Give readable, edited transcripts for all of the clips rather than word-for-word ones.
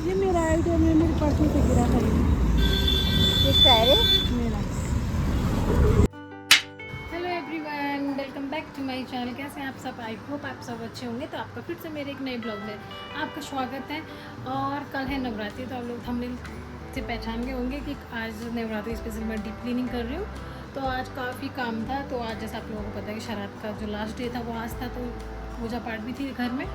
ये मेरा आइडिया में मेरे पर्स से गिरा था ये किसका है रे? मेरा। Hello everyone, welcome back to my channel. कैसे हैं आप सब? आई होप आप सब अच्छे होंगे। तो आपका फिर से मेरे एक नए ब्लॉग में आपका स्वागत है। और कल है नवरात्रि, तो आप लोग थंबनेल से पहचान गए होंगे कि आज नवरात्रि स्पेशल मैं डीप क्लीनिंग कर रही हूँ। तो आज काफ़ी काम था। तो आज जैसा आप लोगों को पता है कि शराब का जो लास्ट डे था वो आज था, तो पूजा पाठ भी थी घर में।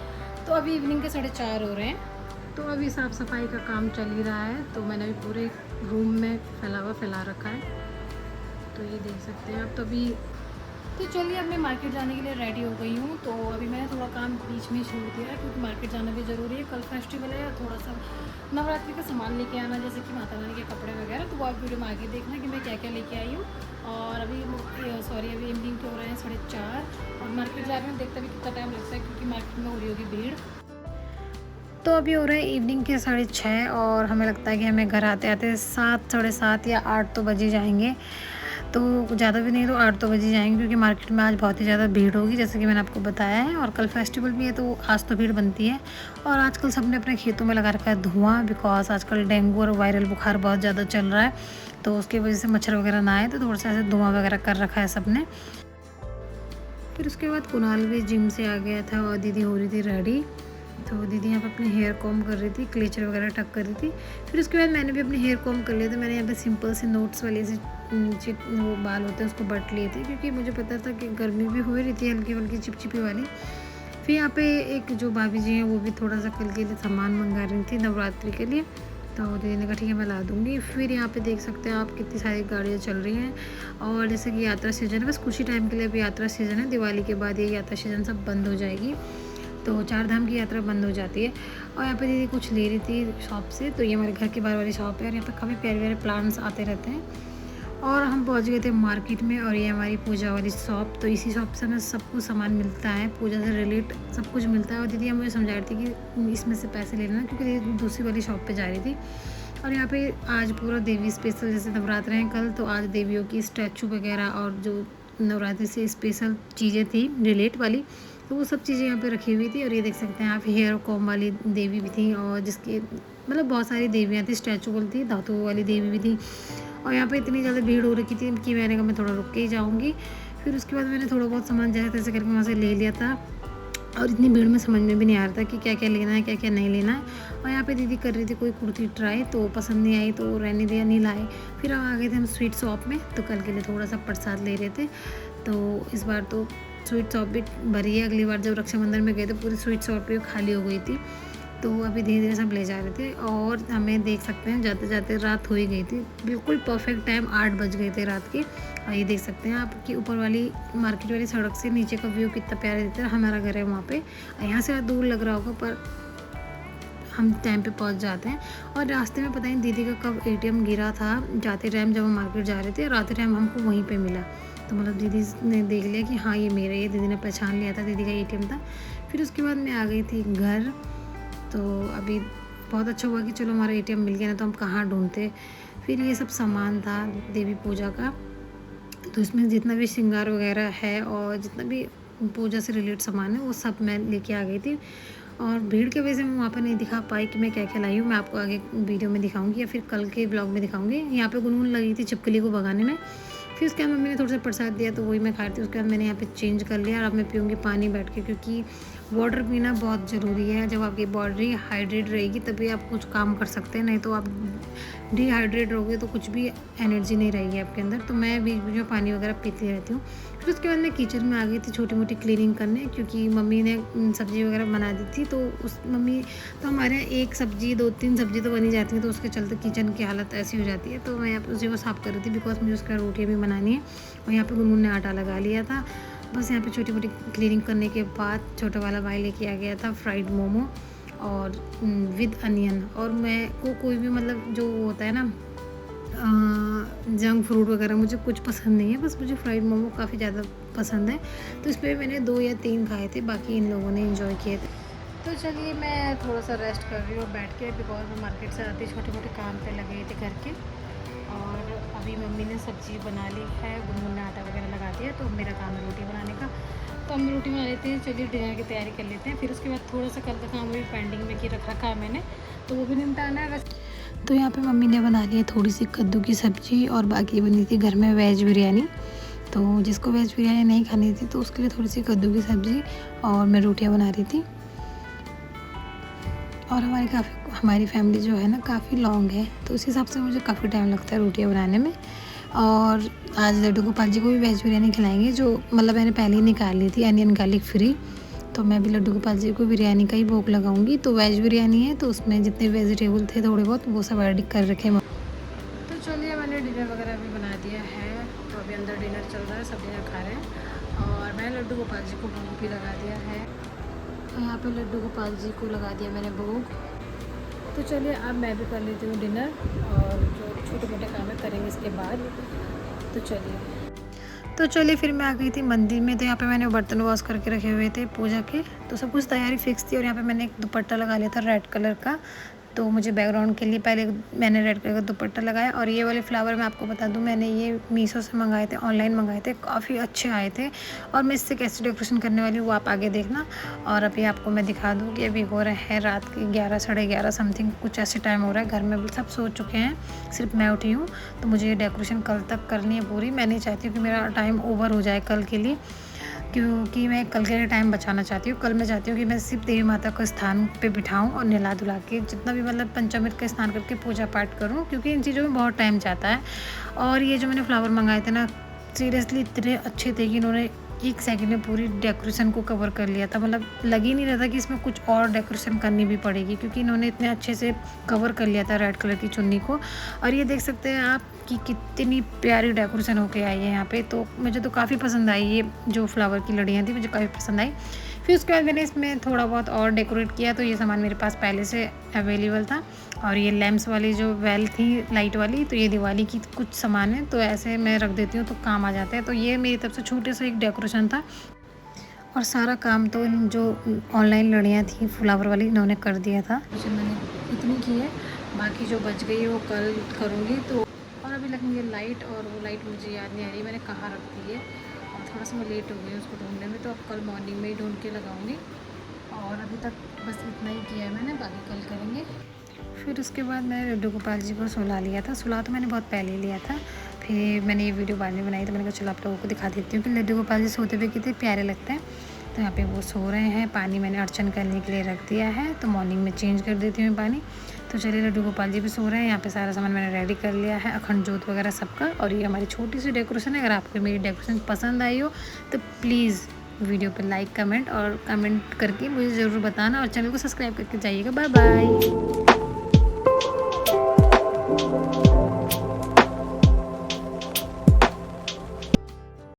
तो अभी इवनिंग के 4:30 हो रहे हैं। तो अभी साफ़ सफाई का काम चल ही रहा है। तो मैंने अभी पूरे रूम में फैला रखा है, तो ये देख सकते हैं आप। तो चलिए अब मैं मार्केट जाने के लिए रेडी हो गई हूँ। तो अभी मैंने थोड़ा काम बीच में छोड़ दिया है क्योंकि मार्केट जाना भी ज़रूरी है। कल फेस्टिवल है और थोड़ा सा नवरात्रि का सामान लेके आना, जैसे कि माता रानी के कपड़े वगैरह। तो वो आप वीडियो में आगे देखना कि मैं क्या क्या लेके आई हूँ। और अभी इवनिंग के हो रहे हैं 4:30 और मार्केट जा रहे हैं। देखते भी कितना टाइम लगता है क्योंकि मार्केट में हो रही होगी भीड़। तो अभी हो रहे हैं इवनिंग के 6:30 और हमें लगता है कि हमें घर आते आते 7, 7:30 या 8 तो बजे जाएंगे। तो ज़्यादा भी नहीं तो 8 तो बजे जाएंगे क्योंकि मार्केट में आज बहुत ही ज़्यादा भीड़ होगी, जैसे कि मैंने आपको बताया है। और कल फेस्टिवल भी है तो आज तो भीड़ बनती है। और आजकल सबने अपने खेतों में लगा रखा है धुआं, बिकॉज आजकल डेंगू और वायरल बुखार बहुत ज़्यादा चल रहा है। तो उसकी वजह से मच्छर वगैरह ना आए, तो थोड़ा सा ऐसे धुआं वगैरह कर रखा है सबने। फिर उसके बाद कुणाल भी जिम से आ गया था और दीदी हो रही थी रेडी। तो दीदी यहाँ पे अपने हेयर कॉम कर रही थी, क्लेचर वगैरह टक कर रही थी। फिर उसके बाद मैंने भी अपने हेयर कॉम कर लिया था। मैंने यहाँ पे सिंपल से नोट्स वाले से वो बाल होते हैं उसको बट लिए थे क्योंकि मुझे पता था कि गर्मी भी हो रही थी हल्की हल्की चिपचिपी वाली। फिर यहाँ पे एक जो भाभी जी हैं वो भी थोड़ा सा कल के लिए सामान मंगा रही थी नवरात्रि के लिए। तो दीदी ने कहा ठीक है मैं ला दूँगी। फिर यहाँ पे देख सकते हैं आप कितनी सारी गाड़ियाँ चल रही हैं। और जैसे कि यात्रा सीजन है, बस कुछ ही टाइम के लिए अभी यात्रा सीजन है। दिवाली के बाद ये यात्रा सीजन सब बंद हो जाएगी, तो 4 धाम की यात्रा बंद हो जाती है। और यहाँ पे दीदी कुछ ले रही थी शॉप से। तो ये हमारे घर के बाहर वाली शॉप है और यहाँ पे काफ़ी प्यारे प्यारे प्लांट्स आते रहते हैं। और हम पहुँच गए थे मार्केट में और ये हमारी पूजा वाली शॉप। तो इसी शॉप से हमें सब कुछ सामान मिलता है, पूजा से रिलेट सब कुछ मिलता है। और दीदी मुझे समझा रही थी कि इसमें से पैसे ले लेना क्योंकि दीदी दूसरी वाली शॉप पर जा रही थी। और यहाँ पे आज पूरा देवी स्पेशल, जैसे नवरात्र हैं कल, तो आज देवियों की स्टैचू वगैरह और जो नवरात्रि से स्पेशल चीज़ें थी रिलेट वाली, तो वो सब चीज़ें यहाँ पे रखी हुई थी। और ये देख सकते हैं आप, हेयर कॉम वाली देवी भी थी और जिसके मतलब बहुत सारी देवियाँ थी, स्टैचू वाली थी, धातु वाली देवी भी थी। और यहाँ पे इतनी ज़्यादा भीड़ हो रखी थी कि मैंने कहा मैं थोड़ा रुक के ही जाऊँगी। फिर उसके बाद मैंने थोड़ा बहुत सामान जैसे तैसे करके वहाँ से ले लिया था। और इतनी भीड़ में समझ में भी नहीं आ रहा था कि क्या क्या लेना है क्या क्या नहीं लेना है। और यहाँ पे दीदी कर रही थी कोई कुर्ती ट्राई, तो पसंद नहीं आई तो रहने दिया, नहीं लाए। फिर आ गए थे हम स्वीट शॉप में, तो कल के लिए थोड़ा सा प्रसाद ले रहे थे। तो इस बार तो स्वीट शॉप भी भरी है। अगली बार जब रक्षाबंधन में गए तो पूरी स्वीट शॉप भी खाली हो गई थी। तो अभी धीरे धीरे सब ले जा रहे थे और हमें देख सकते हैं जाते जाते रात हो ही गई थी। बिल्कुल परफेक्ट टाइम 8 बज गए थे रात के। और ये देख सकते हैं आप कि ऊपर वाली मार्केट वाली सड़क से नीचे का व्यू कितना प्यारा देता है। हमारा घर है वहाँ पे, यहाँ से दूर लग रहा होगा पर हम टाइम पे पहुँच जाते हैं। और रास्ते में पता नहीं दीदी का कब ATM गिरा था जाते टाइम, जब हम मार्केट जा रहे थे रात टाइम हमको वहीं पर मिला। तो मतलब दीदी ने देख लिया कि हाँ ये मेरा, ये दीदी ने पहचान लिया था दीदी का ATM था। फिर उसके बाद मैं आ गई थी घर। तो अभी बहुत अच्छा हुआ कि चलो हमारा ATM मिल गया, ना तो हम कहाँ ढूंढते। फिर ये सब सामान था देवी पूजा का, तो इसमें जितना भी श्रृंगार वगैरह है और जितना भी पूजा से रिलेटेड सामान है वो सब मैं लेके आ गई थी। और भीड़ की वजह से मैं वहाँ पर नहीं दिखा पाई कि मैं क्या क्या लाई हूँ। मैं आपको आगे वीडियो में दिखाऊंगी या फिर कल के ब्लॉग में दिखाऊंगी। यहाँ पे गुनगुन लगी थी छिपकली को भगाने में। फिर उसके बाद मम्मी ने थोड़ा सा प्रसाद दिया तो वही मैं खा रही थी। उसके बाद मैंने यहाँ पे चेंज कर लिया और अब मैं पीऊँगी पानी बैठ के, क्योंकि वाटर पीना बहुत ज़रूरी है। जब आपकी बॉडी हाइड्रेट रहेगी तभी आप कुछ काम कर सकते हैं, नहीं तो आप डिहाइड्रेट रहोगे तो कुछ भी एनर्जी नहीं रहेगी आपके अंदर। तो मैं बीच बीच में पानी वगैरह पीती रहती हूँ। फिर उसके बाद मैं किचन में आ गई थी छोटी मोटी क्लीनिंग करने, क्योंकि मम्मी ने सब्ज़ी वगैरह बना दी थी। तो उस मम्मी तो हमारे यहाँ एक सब्ज़ी 2-3 सब्ज़ी तो बनी जाती है, तो उसके चलते किचन की हालत ऐसी हो जाती है। तो मैं यहाँ पर उसी को साफ़ कर रही थी बिकॉज मुझे उसका रोटी भी बनानी है। और यहाँ पर गुनगुन ने आटा लगा लिया था। बस यहाँ पे छोटी मोटी क्लीनिंग करने के बाद छोटा वाला भाई लेके आ गया था फ्राइड मोमो और विद अनियन। और मैं को कोई भी मतलब जो होता है ना जंक फ्रूट वगैरह मुझे कुछ पसंद नहीं है, बस मुझे फ्राइड मोमो काफ़ी ज़्यादा पसंद है। तो इस पर मैंने 2 या 3 खाए थे, बाकी इन लोगों ने एंजॉय किए थे। तो चलिए मैं थोड़ा सा रेस्ट कर रही हूँ बैठ के, बिकॉज मैं मार्केट से आती छोटे मोटे काम पे लगे थे घर के। और अभी मम्मी ने सब्ज़ी बना ली है, गुनगुन ने आटा वगैरह लगा दिया, तो मेरा काम है रोटी बनाने का। तो हम रोटी बना लेते हैं, चलिए डिनर की तैयारी कर लेते हैं। फिर उसके बाद थोड़ा सा कल का काम भी पेंडिंग में की रखा है मैंने, तो वो भी निपटाना है। तो यहाँ पे मम्मी ने बना ली है थोड़ी सी कद्दू की सब्ज़ी और बाकी बनी थी घर में वेज बिरयानी। तो जिसको वेज बिरयानी नहीं खानी थी तो उसके लिए थोड़ी सी कद्दू की सब्ज़ी और मैं रोटियाँ बना रही थी। और हमारी फैमिली जो है ना काफ़ी लॉन्ग है, तो उस हिसाब से मुझे काफ़ी टाइम लगता है रोटियाँ बनाने में। और आज लड्डू गोपाल जी को भी वेज बिरयानी खिलाएंगे, जो मतलब मैंने पहले ही निकाल ली थी अनियन गार्लिक फ्री। तो मैं भी लड्डू गोपाल जी को बिरयानी का ही भोग लगाऊंगी। तो वेज बिरयानी है तो उसमें जितने वेजिटेबल थे थोड़े बहुत वो सब ऐड कर रखे। तो चलिए मैंने डिनर वगैरह भी बना दिया है, तो अभी अंदर डिनर चल रहा है, सब डिनर खा रहे हैं। और मैंने लड्डू गोपाल जी को भोग भी लगा दिया है। तो यहाँ पे लड्डू गोपाल जी को लगा दिया मैंने भोग। तो चलिए अब मैं भी कर लेती हूँ डिनर, और जो छोटे मोटे काम है करेंगे इसके बाद। तो चलिए फिर मैं आ गई थी मंदिर में। तो यहाँ पे मैंने बर्तन वॉश करके रखे हुए थे पूजा के, तो सब कुछ तैयारी फिक्स थी। और यहाँ पे मैंने एक दुपट्टा लगा लिया था रेड कलर का, तो मुझे बैकग्राउंड के लिए पहले मैंने रेड कलर का दुपट्टा लगाया। और ये वाले फ्लावर मैं आपको बता दूं, मैंने ये मीशो से मंगाए थे, ऑनलाइन मंगाए थे, काफ़ी अच्छे आए थे। और मैं इससे कैसे डेकोरेशन करने वाली हूँ वो आप आगे देखना। और अभी आपको मैं दिखा दूँ कि अभी हो रहे हैं रात के 11 साढ़े 11 समथिंग, कुछ ऐसे टाइम हो रहा है। घर में सब सो चुके हैं, सिर्फ मैं उठी हूँ। तो मुझे ये डेकोरेशन कल तक करनी है पूरी। मैं नहीं चाहती हूँ कि मेरा टाइम ओवर हो जाए कल के लिए, क्योंकि मैं कल के लिए टाइम बचाना चाहती हूँ। कल मैं चाहती हूँ कि मैं सिर्फ देवी माता को स्थान पे बिठाऊँ और नहला धुला के जितना भी मतलब पंचामृत का स्नान करके पूजा पाठ करूँ, क्योंकि इन चीज़ों में बहुत टाइम जाता है। और ये जो मैंने फ्लावर मंगाए थे ना, सीरियसली इतने अच्छे थे कि इन्होंने 1 सेकंड में पूरी डेकोरेशन को कवर कर लिया था। मतलब लग ही नहीं रहा था कि इसमें कुछ और डेकोरेशन करनी भी पड़ेगी, क्योंकि इन्होंने इतने अच्छे से कवर कर लिया था रेड कलर की चुन्नी को। और ये देख सकते हैं आप कि कितनी प्यारी डेकोरेशन होके आई है यहाँ पे। तो मुझे तो काफ़ी पसंद आई, ये जो फ्लावर की लड़ियाँ थी मुझे काफ़ी पसंद आई। फिर उसके बाद मैंने इसमें थोड़ा बहुत और डेकोरेट किया, तो ये सामान मेरे पास पहले से अवेलेबल था। और ये लैम्प्स वाली जो वेल थी लाइट वाली, तो ये दिवाली की कुछ सामान है, तो ऐसे मैं रख देती हूँ तो काम आ जाता है। तो ये मेरी तरफ से छोटे से एक डेकोरेशन था। और सारा काम तो इन जो ऑनलाइन लड़ियाँ थी फ्लावर वाली इन्होंने कर दिया था। मुझे मैंने इतनी की है, बाकी जो बच गई है वो कल करूँगी। तो और अभी लगेंगे लाइट, और वो लाइट मुझे याद नहीं आ रही मैंने कहाँ रख दी है, और थोड़ा सा मैं लेट हो गई उसको ढूंढने में। तो अब कल मॉर्निंग में ही ढूंढ के लगाऊंगी। और अभी तक बस इतना ही किया है मैंने, बाकी कल करेंगे। फिर उसके बाद मैंने लड्डू गोपाल जी को सुला लिया था। सुला तो मैंने बहुत पहले ही लिया था, फिर मैंने ये वीडियो बाद में बनाई, तो मैंने कहा चलो आप लोगों को दिखा देती हूँ कि लड्डू गोपाल जी सोते हुए कितने प्यारे लगते हैं। तो यहाँ पे वो सो रहे हैं, पानी मैंने अर्चन करने के लिए रख दिया है, तो मॉर्निंग में चेंज कर देती हूँ पानी। तो चलिए लड्डू गोपाल जी भी सो रहे हैं। यहाँ पे सारा सामान मैंने रेडी कर लिया है, अखंड जोत वगैरह सबका। और ये हमारी छोटी सी डेकोरेशन है। अगर आपको मेरी डेकोरेशन पसंद आई हो तो प्लीज़ वीडियो पे लाइक कमेंट करके मुझे ज़रूर बताना, और चैनल को सब्सक्राइब करके जाइएगा। Bye bye.